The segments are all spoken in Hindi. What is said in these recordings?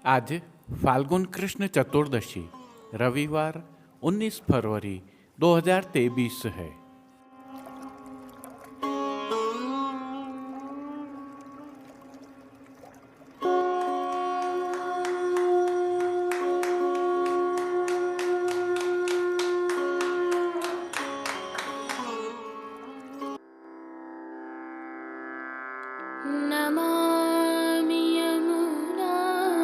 आज फाल्गुन कृष्ण चतुर्दशी रविवार 19 फरवरी 2023 है। नमामि यमुनामहं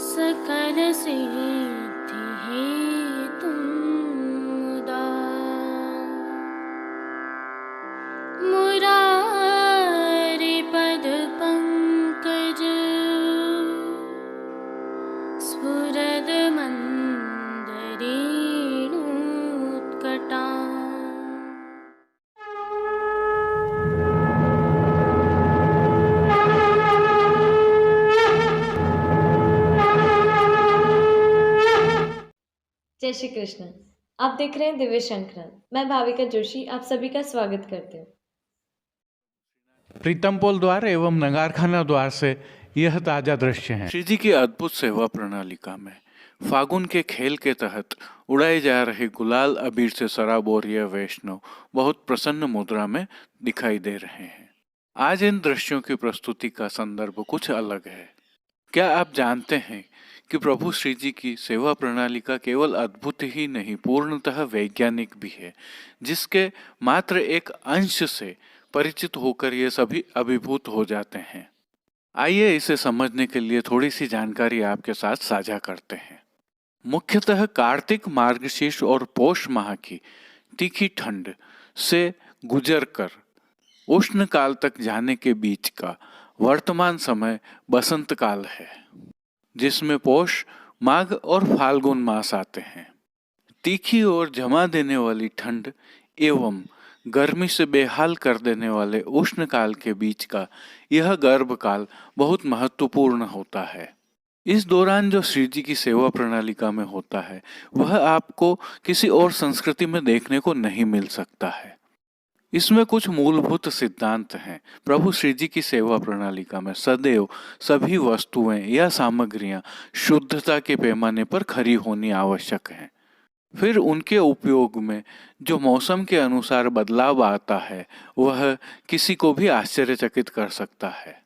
सकलसिद्धिहेतुं मुदा मुरारिपदपङ्कज स्फुरदमन्दरेणुत्कटा। जय श्री कृष्ण। आप देख रहे हैं दिव्य शंकरन। मैं भाविका जोशी आप सभी का स्वागत करती हूँ। प्रीतमपोल द्वार एवं नगारखाना द्वार से यह ताजा दृश्य है। श्री जी की अद्भुत सेवा प्रणालिका में फागुन के खेल के तहत उड़ाए जा रहे गुलाल अबीर से सराबोर यह वैष्णव बहुत प्रसन्न मुद्रा में दिखाई दे रहे हैं। आज इन दृश्यों की प्रस्तुति का संदर्भ कुछ अलग है। क्या आप जानते हैं कि प्रभु श्री जी की सेवा प्रणालिका केवल अद्भुत ही नहीं पूर्णतः वैज्ञानिक भी है, जिसके मात्र एक अंश से परिचित होकर ये सभी अभिभूत हो जाते हैं। आइए इसे समझने के लिए थोड़ी सी जानकारी आपके साथ साझा करते हैं। मुख्यतः कार्तिक, मार्गशीर्ष और पौष माह की तीखी ठंड से गुजरकर उष्ण काल तक जाने के बीच का वर्तमान समय बसंत काल है, जिसमें पौष, माघ और फाल्गुन मास आते हैं। तीखी और जमा देने वाली ठंड एवं गर्मी से बेहाल कर देने वाले उष्ण काल के बीच का यह गर्भकाल बहुत महत्वपूर्ण होता है। इस दौरान जो श्री जी की सेवा प्रणालिका में होता है वह आपको किसी और संस्कृति में देखने को नहीं मिल सकता है। इसमें कुछ मूलभूत सिद्धांत हैं। प्रभु श्री जी की सेवा प्रणालिका में सदैव सभी वस्तुएं या सामग्रियां शुद्धता के पैमाने पर खरी होनी आवश्यक हैं। फिर उनके उपयोग में जो मौसम के अनुसार बदलाव आता है वह किसी को भी आश्चर्यचकित कर सकता है।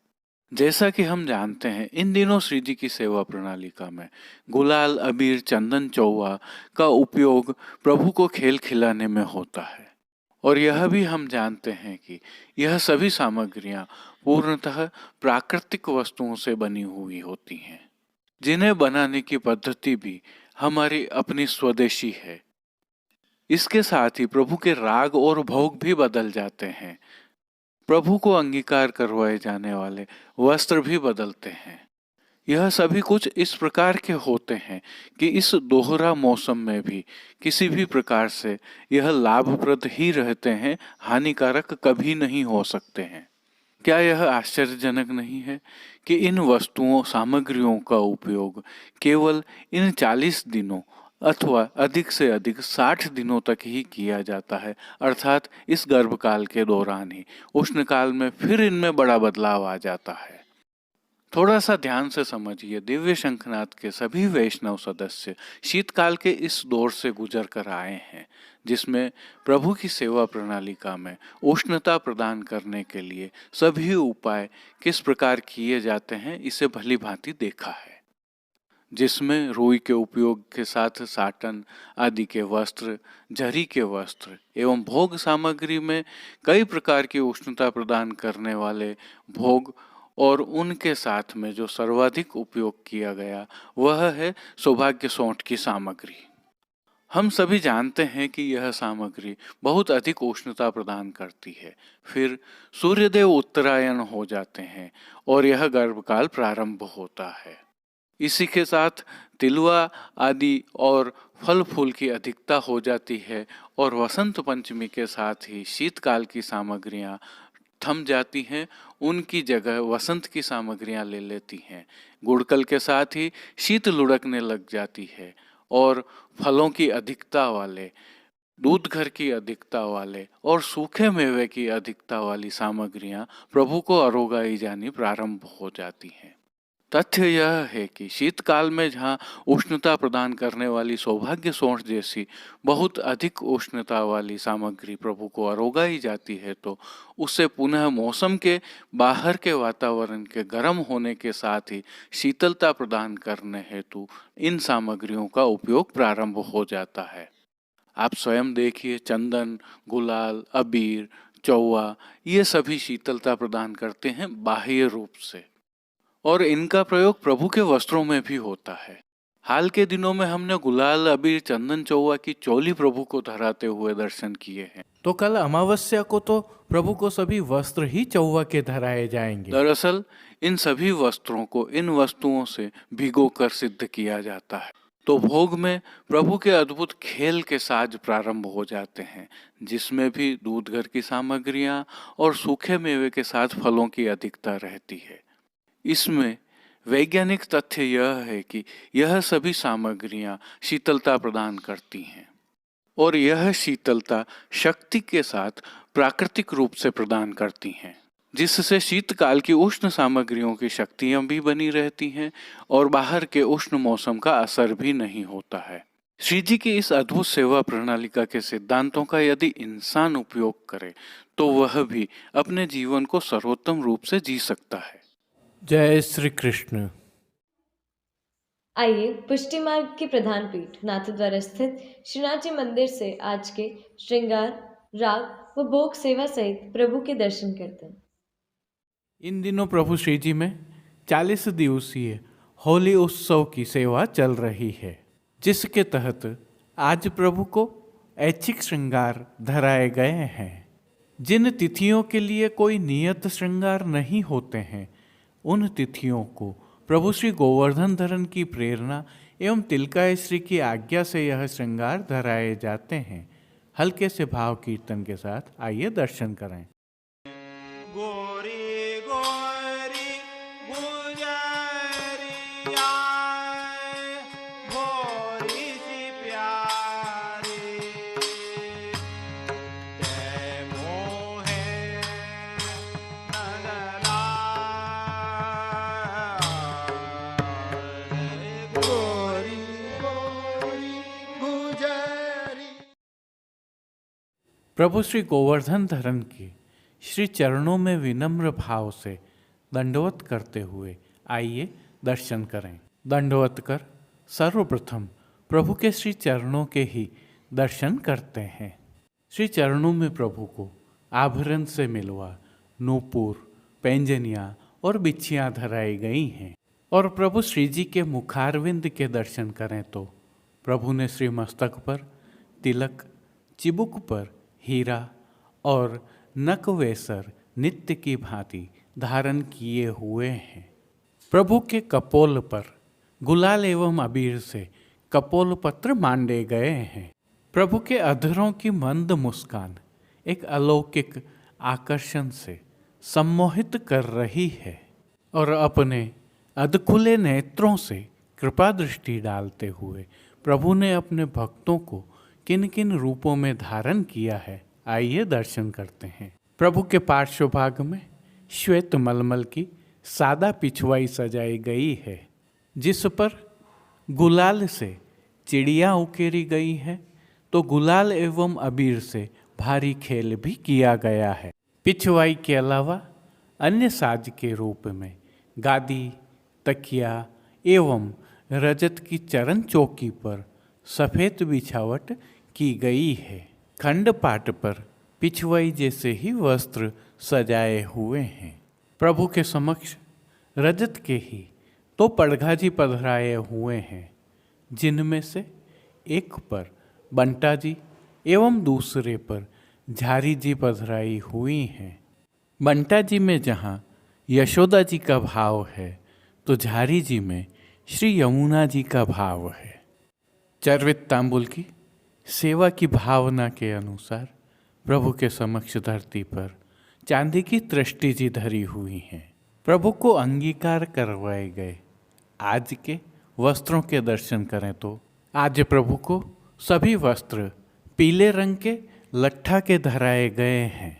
जैसा कि हम जानते हैं, इन दिनों श्री जी की सेवा प्रणालिका में गुलाल, अबीर, चंदन, चौवा का उपयोग प्रभु को खेल खिलाने में होता है। और यह भी हम जानते हैं कि यह सभी सामग्रियां पूर्णतः प्राकृतिक वस्तुओं से बनी हुई होती हैं, जिन्हें बनाने की पद्धति भी हमारी अपनी स्वदेशी है। इसके साथ ही प्रभु के राग और भोग भी बदल जाते हैं। प्रभु को अंगीकार करवाए जाने वाले वस्त्र भी बदलते हैं। यह सभी कुछ इस प्रकार के होते हैं कि इस दोहरा मौसम में भी किसी भी प्रकार से यह लाभप्रद ही रहते हैं, हानिकारक कभी नहीं हो सकते हैं। क्या यह आश्चर्यजनक नहीं है कि इन वस्तुओं, सामग्रियों का उपयोग केवल इन 40 दिनों अथवा अधिक से अधिक 60 दिनों तक ही किया जाता है, अर्थात इस गर्भकाल के दौरान ही। उष्णकाल में फिर इनमें बड़ा बदलाव आ जाता है। थोड़ा सा ध्यान से समझिए, दिव्य शंखनाद के सभी वैष्णव सदस्य शीतकाल के इस दौर से गुजर कर आए हैं, जिसमें प्रभु की सेवा प्रणालिका में उष्णता प्रदान करने के लिए सभी उपाय किस प्रकार किए जाते हैं इसे भली भांति देखा है। जिसमें रुई के उपयोग के साथ साटन आदि के वस्त्र, झरी के वस्त्र एवं भोग सामग्री में कई प्रकार की उष्णता प्रदान करने वाले भोग, और उनके साथ में जो सर्वाधिक उपयोग किया गया वह है सौभाग्य सौंठ की सामग्री। हम सभी जानते हैं कि यह सामग्री बहुत अधिक उष्णता प्रदान करती है। फिर सूर्यदेव उत्तरायण हो जाते हैं और यह गर्भकाल प्रारंभ होता है। इसी के साथ तिलवा आदि और फल फूल की अधिकता हो जाती है और वसंत पंचमी के साथ ही शीतकाल की सामग्रियां थम जाती हैं, उनकी जगह वसंत की सामग्रियां ले लेती हैं। गुड़कल के साथ ही शीत लुढ़कने लग जाती है और फलों की अधिकता वाले दूध घर की अधिकता वाले और सूखे मेवे की अधिकता वाली सामग्रियां प्रभु को अरोगाई जानी प्रारंभ हो जाती हैं। तथ्य यह है कि शीतकाल में जहाँ उष्णता प्रदान करने वाली सौभाग्य सोंठ जैसी बहुत अधिक उष्णता वाली सामग्री प्रभु को अरोगाई जाती है, तो उससे पुनः मौसम के बाहर के वातावरण के गर्म होने के साथ ही शीतलता प्रदान करने हेतु इन सामग्रियों का उपयोग प्रारंभ हो जाता है। आप स्वयं देखिए, चंदन, गुलाल, अबीर, चौवा, ये सभी शीतलता प्रदान करते हैं बाह्य रूप से, और इनका प्रयोग प्रभु के वस्त्रों में भी होता है। हाल के दिनों में हमने गुलाल, अबीर, चंदन, चौवा की चोली प्रभु को धराते हुए दर्शन किए हैं। तो कल अमावस्या को तो प्रभु को सभी वस्त्र ही चौवा के धराए जाएंगे। दरअसल इन सभी वस्त्रों को इन वस्तुओं से भिगोकर सिद्ध किया जाता है। तो भोग में प्रभु के अद्भुत खेल के साज प्रारंभ हो जाते हैं, जिसमें भी दूध घर की सामग्रियां और सूखे मेवे के साथ फलों की अधिकता रहती है। इसमें वैज्ञानिक तथ्य यह है कि यह सभी सामग्रियां शीतलता प्रदान करती हैं, और यह शीतलता शक्ति के साथ प्राकृतिक रूप से प्रदान करती हैं, जिससे शीतकाल की उष्ण सामग्रियों की शक्तियां भी बनी रहती हैं और बाहर के उष्ण मौसम का असर भी नहीं होता है। श्री जी की इस अद्भुत सेवा प्रणालिका के सिद्धांतों का यदि इंसान उपयोग करे तो वह भी अपने जीवन को सर्वोत्तम रूप से जी सकता है। जय श्री कृष्ण। आइए पुष्टि मार्ग की प्रधान पीठ नाथद्वारा स्थित श्रीनाथ जी मंदिर से आज के श्रृंगार, राग व भोग सेवा सहित प्रभु के दर्शन करते हैं। इन दिनों प्रभु श्री जी में 40 दिवसीय होली उत्सव की सेवा चल रही है, जिसके तहत आज प्रभु को ऐच्छिक श्रृंगार धराए गए हैं। जिन तिथियों के लिए कोई नियत श्रृंगार नहीं होते हैं, उन तिथियों को प्रभु श्री गोवर्धन धरन की प्रेरणा एवं तिलकाय श्री की आज्ञा से यह श्रृंगार धराए जाते हैं। हल्के से भाव कीर्तन के साथ आइए दर्शन करें। गोरी गोरी गुजरिया गोरी सी प्यारी ते मोहे नगला गोरी गोरी गुजरी। प्रभु श्री गोवर्धन धरन की श्री चरणों में विनम्र भाव से दंडवत करते हुए आइए दर्शन करें। दंडवत कर सर्वप्रथम प्रभु के श्री चरणों के ही दर्शन करते हैं। श्री चरणों में प्रभु को आभरण से मिलवा नूपुर, पैंजनियाँ और बिच्छियाँ धराई गई हैं। और प्रभु श्री जी के मुखारविंद के दर्शन करें तो प्रभु ने श्री मस्तक पर तिलक, चिबुक पर हीरा और नकवेसर नित्य की भांति धारण किए हुए हैं। प्रभु के कपोल पर गुलाल एवं अबीर से कपोल पत्र मांडे गए हैं। प्रभु के अधरों की मंद मुस्कान एक अलौकिक आकर्षण से सम्मोहित कर रही है, और अपने अधखुले नेत्रों से कृपा दृष्टि डालते हुए प्रभु ने अपने भक्तों को किन किन रूपों में धारण किया है, आइए दर्शन करते हैं। प्रभु के पार्श्व भाग में श्वेत मलमल की सादा पिछवाई सजाई गई है, जिस पर गुलाल से चिड़िया उकेरी गई है, तो गुलाल एवं अबीर से भारी खेल भी किया गया है। पिछवाई के अलावा अन्य साज के रूप में गादी, तकिया एवं रजत की चरण चौकी पर सफ़ेद बिछावट की गई है। खंडपाट पर पिछवाई जैसे ही वस्त्र सजाए हुए हैं। प्रभु के समक्ष रजत के ही तो पड़घा जी पधराए हुए हैं, जिनमें से एक पर बंटा जी एवं दूसरे पर झारी जी पधराई हुई हैं। बंटा जी में जहाँ यशोदा जी का भाव है, तो झारी जी में श्री यमुना जी का भाव है। चर्वित तांबुल की सेवा की भावना के अनुसार प्रभु के समक्ष धरती पर चांदी की तृष्टि जी धरी हुई हैं। प्रभु को अंगीकार करवाए गए आज के वस्त्रों के दर्शन करें तो आज प्रभु को सभी वस्त्र पीले रंग के लट्ठा के धराए गए हैं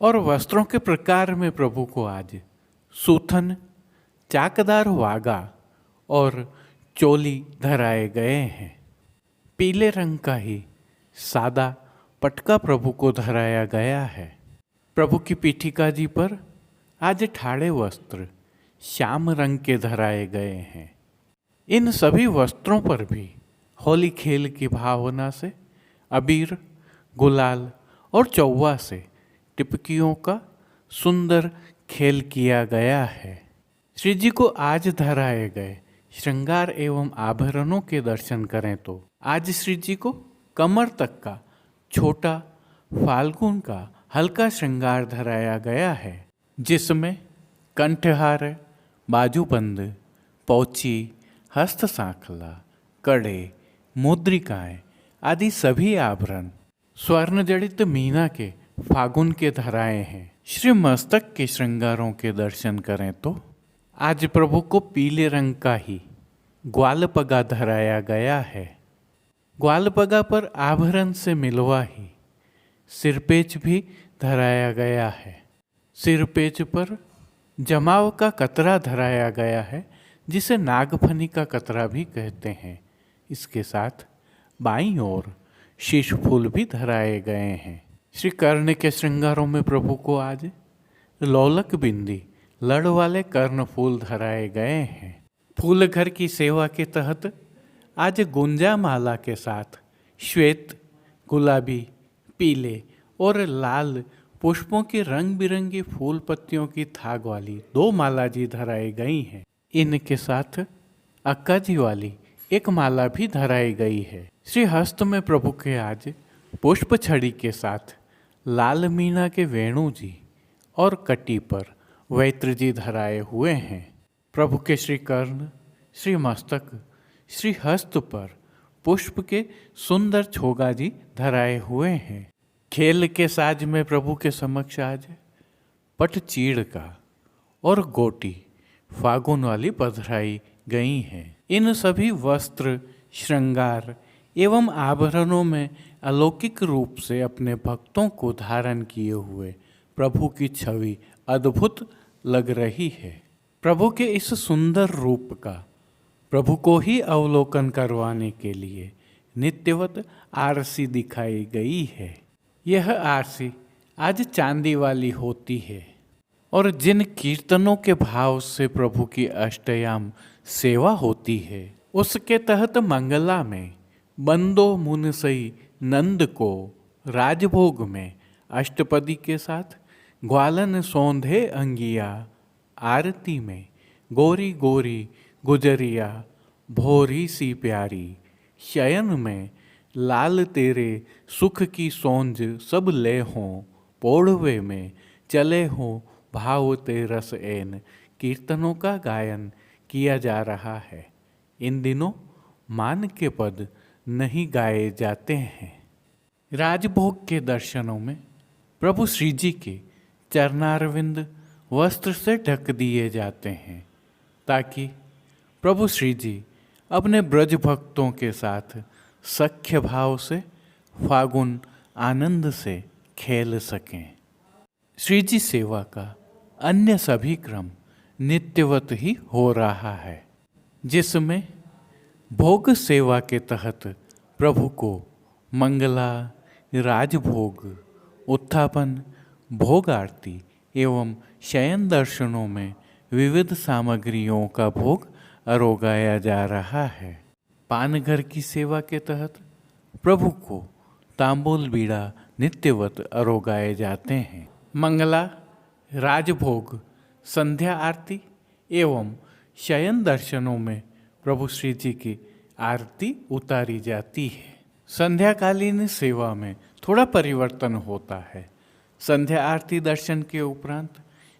और वस्त्रों के प्रकार में प्रभु को आज सूथन, चाकदार वागा और चोली धराए गए हैं। पीले रंग का ही सादा पटका प्रभु को धराया गया है। प्रभु की पीठिका जी पर आज ठाड़े वस्त्र श्याम रंग के धराए गए हैं। इन सभी वस्त्रों पर भी होली खेल की भावना से अबीर, गुलाल और चौवा से टिपकियों का सुंदर खेल किया गया है। श्री जी को आज धराए गए श्रृंगार एवं आभरणों के दर्शन करें तो आज श्री जी को कमर तक का छोटा फाल्गुन का हल्का श्रृंगार धराया गया है, जिसमें कंठहार, बाजूबंद, पौची, हस्त सांखला, कड़े, मुद्रिकाएं आदि सभी आभरण स्वर्ण जड़ित मीना के फागुन के धराए हैं। श्री मस्तक के श्रृंगारों के दर्शन करें तो आज प्रभु को पीले रंग का ही ग्वालपगा धराया गया है। ग्वालपगा पर आभरण से मिलवा ही सिरपेच भी धराया गया है। सिरपेच पर जमाव का कतरा धराया गया है, जिसे नागफनी का कतरा भी कहते हैं। इसके साथ बाईं ओर शीश फूल भी धराए गए हैं। श्री कर्ण के श्रृंगारों में प्रभु को आज लौलक बिंदी, लड़ वाले कर्ण फूल धराए गए हैं। फूल घर की सेवा के तहत आज गुंजा माला के साथ श्वेत, गुलाबी, पीले और लाल पुष्पों की रंग बिरंगी फूल पत्तियों की थाग वाली 2 माला जी धराई गई हैं। इनके साथ अक्का जी वाली एक माला भी धराई गई है। श्री हस्त में प्रभु के आज पुष्प छड़ी के साथ लाल मीना के वेणु जी और कटी पर वैत्र जी धराए हुए हैं। प्रभु के श्री कर्ण, श्री मस्तक, श्री हस्त पर पुष्प के सुंदर छोगा जी धराए हुए हैं। खेल के साज में प्रभु के समक्ष आज पट चीड़ का और गोटी फागुन वाली पधराई गई हैं। इन सभी वस्त्र, श्रृंगार एवं आभरणों में अलौकिक रूप से अपने भक्तों को धारण किए हुए प्रभु की छवि अद्भुत लग रही है। प्रभु के इस सुंदर रूप का प्रभु को ही अवलोकन करवाने के लिए नित्यवत आरसी दिखाई गई है। यह आरसी आज चांदी वाली होती है और जिन कीर्तनों के भाव से प्रभु की अष्टयाम सेवा होती है, उसके तहत मंगला में बंदो मुनसई नंद को राजभोग में अष्टपदी के साथ ग्वालन सौंधे अंगिया, आरती में गोरी गोरी गुजरिया भोरी सी प्यारी, शयन में लाल तेरे सुख की सौंज सब ले हों, पोढ़वे में चले हों भाव ते रस एन कीर्तनों का गायन किया जा रहा है। इन दिनों मान के पद नहीं गाए जाते हैं। राजभोग के दर्शनों में प्रभु श्री जी के चरणारविंद वस्त्र से ढक दिए जाते हैं, ताकि प्रभु श्री जी अपने ब्रज भक्तों के साथ सख्य भाव से फागुन आनंद से खेल सकें। श्री जी सेवा का अन्य सभी क्रम नित्यवत ही हो रहा है, जिसमें भोग सेवा के तहत प्रभु को मंगला, राजभोग, उत्थापन, भोग आरती एवं शयन दर्शनों में विविध सामग्रियों का भोग अरोगाया जा रहा है। पानघर की सेवा के तहत प्रभु को तांबूल बीड़ा नित्यवत अरोगाए जाते हैं। मंगला, राजभोग, संध्या आरती एवं शयन दर्शनों में प्रभु श्री जी की आरती उतारी जाती है। संध्याकालीन सेवा में थोड़ा परिवर्तन होता है। संध्या आरती दर्शन के उपरांत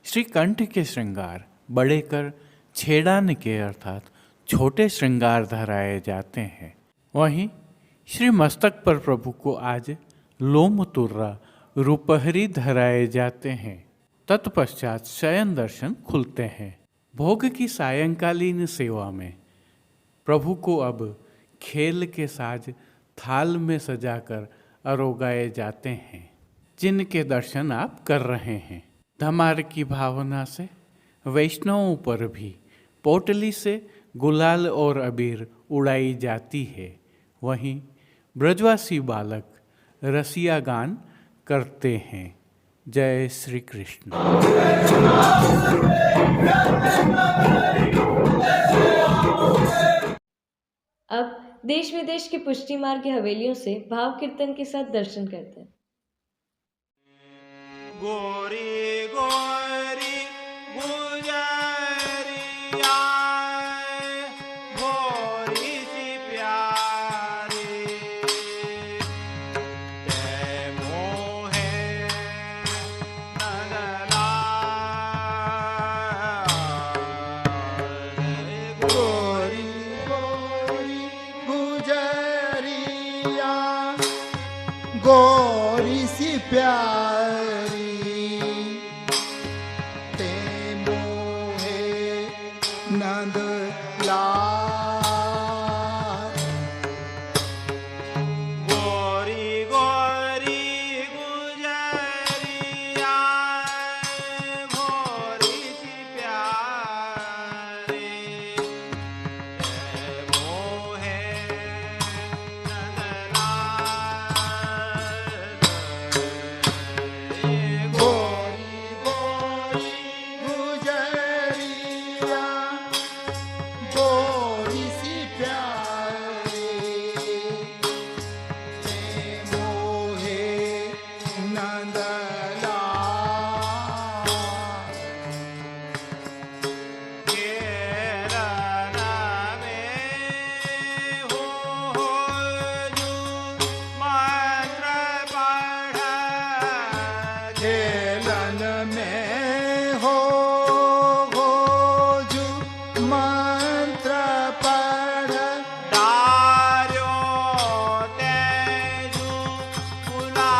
श्री कंठ के श्रृंगार बड़े कर छेड़ान के अर्थात छोटे श्रृंगार धराए जाते हैं। वहीं श्री मस्तक पर प्रभु को आज लोम तुर्रा रुपहरी धराए जाते हैं। तत्पश्चात शयन दर्शन खुलते हैं। भोग की सायंकालीन सेवा में प्रभु को अब खेल के साज थाल में सजाकर अरोगाए जाते हैं, जिनके दर्शन आप कर रहे हैं। धमार की भावना से वैष्णवों पर भी पोटली से गुलाल और अबीर उड़ाई जाती है। वहीं ब्रजवासी बालक रसिया गान करते हैं। जय श्री कृष्ण। अब देश विदेश की पुष्टि मार्ग की हवेलियों से भाव कीर्तन के साथ दर्शन करते हैं। गोरी गोरी गुजरिया भोरी सी प्यारी ते मोहे नंदलाल। गोरी गोरी गुजरिया गोरी सी प्यारी ते मोहे नंद लाल। गोरी गोरी गुजरिया भोरी सी प्यारी ते मोहे नंद लाल। गोरी गोरी गुजरिया गोरी सी प्यारी ते मोहे नंद लाल। केरल में हो जू मंत्र पढ़। खेलन में हो जू मंत्र पढ़। डार्यो तेजू गुलाल।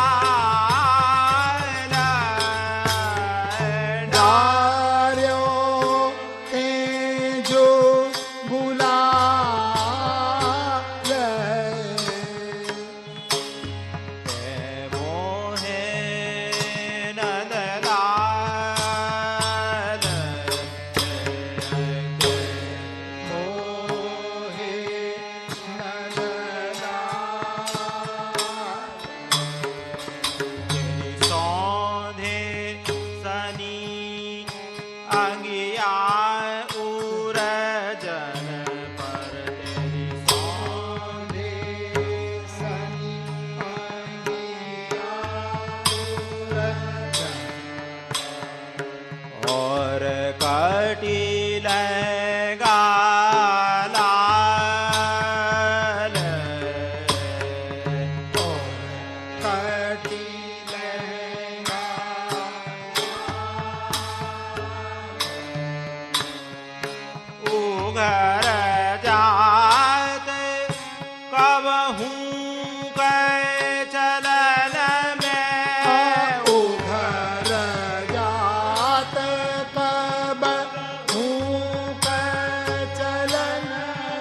डार्यो तेजू गुलाल। ते मोहे नंद लाल। मोहे नंद लाल। तेरी सौंधे सनी अंगिया उरजन पर। तेरी सौंधे सनी अंगिया उरजन और कटिल गालाल। कटिल उघर जात कबहूँ कै चलन में। उघर जात कबहूँ कै चलन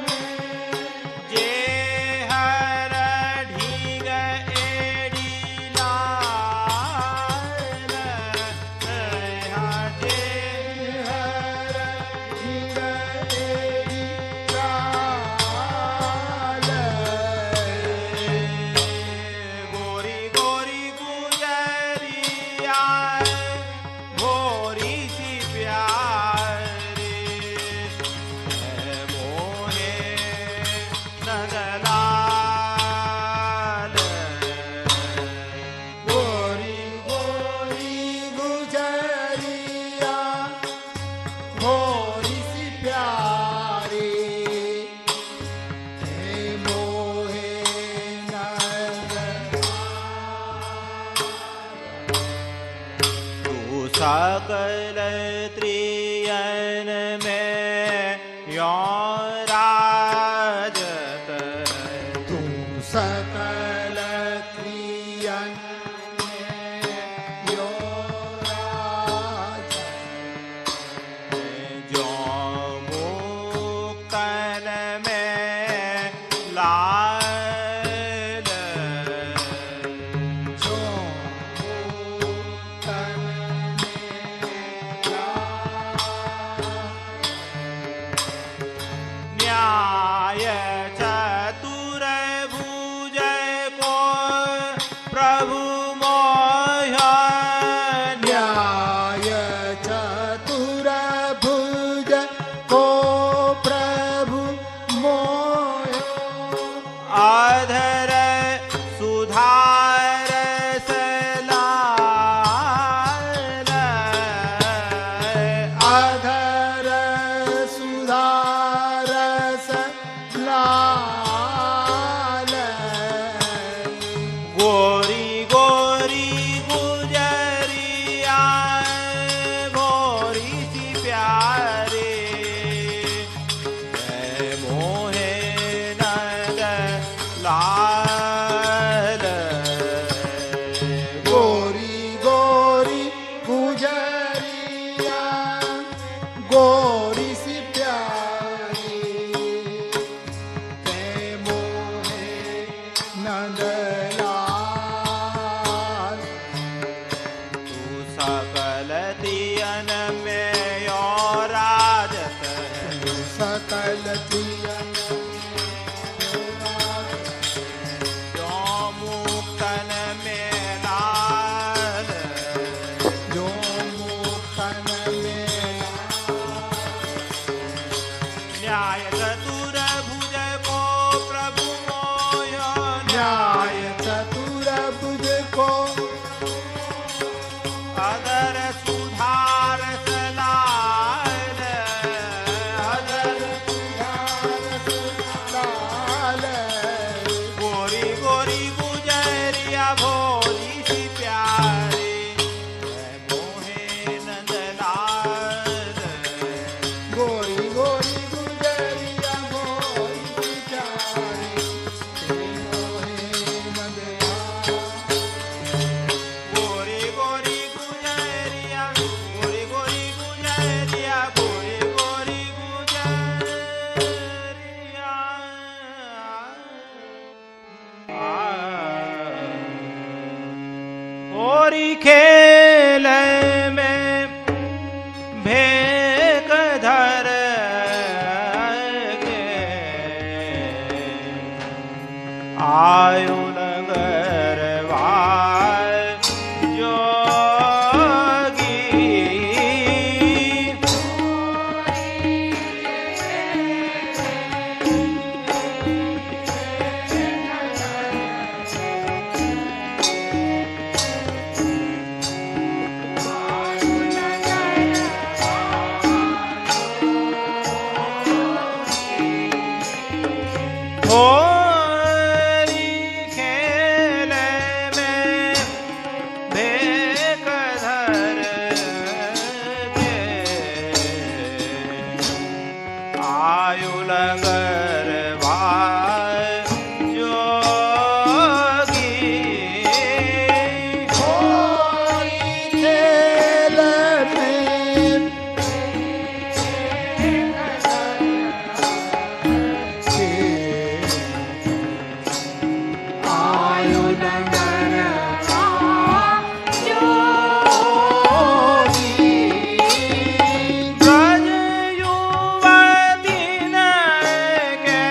में। जे हर ढीग एड़ी लाल। जे हर ढीग एड़ी लाल। गोरी गोरी गुजरिया भोरी सी प्यारी ते मोहे नंद लाल। गोरी गोरी गुजरिया भोरी सी प्यारी ते मोहे नंद तू सकल त्रियन में यों राजत। तू सकल त्रियन में यों राजत। ज्यों मुक्तन में लाल। भोरी सी प्यारी ते मोहे नंदलाल तू सकल तियन में यो राजत है सकल तियन जो मुक्तन में लाल जो मुक्तन में न्याय चतुर भुज को प्रभु मोयो न्याय चतुर बुझ को अदर सुधार सलाल अदर लाल गोरी गोरी गुजरिया भोली सी प्यारी जय मोहे नंदलाल गोरी गोरी गुजरिया मोरी सी प्यारी ते मोहे नंदलाल गोरी गोरी गुजरिया गोरी गोरी गुजरिया गोरी गोरी गुजरिया गोरी खेल में भेक धर के आयु नगर जोगी होरी खेल में भेक धर के आयु लगर जोगी होरी खेल में आयु नगर ब्रज युवती के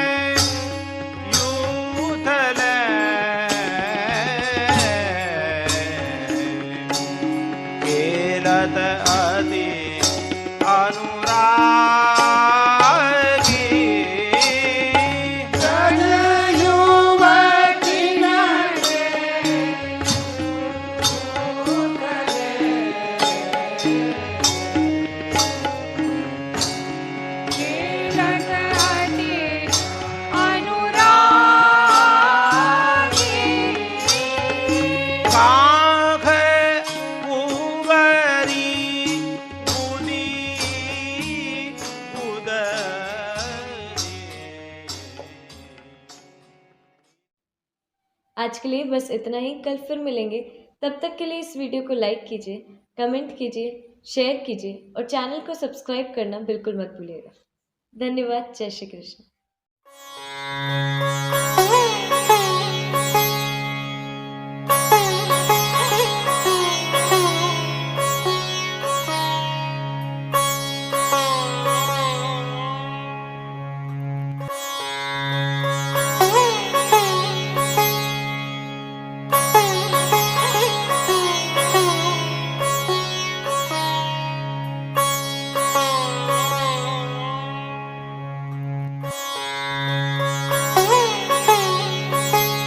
यूथल केलत अति अनुरागी ब्रज युवती काख उगरी मुनि उदरी। आज के लिए बस इतना ही। कल फिर मिलेंगे। तब तक के लिए इस वीडियो को लाइक कीजिए, कमेंट कीजिए, शेयर कीजिए और चैनल को सब्सक्राइब करना बिल्कुल मत भूलिएगा। धन्यवाद। जय श्री कृष्ण।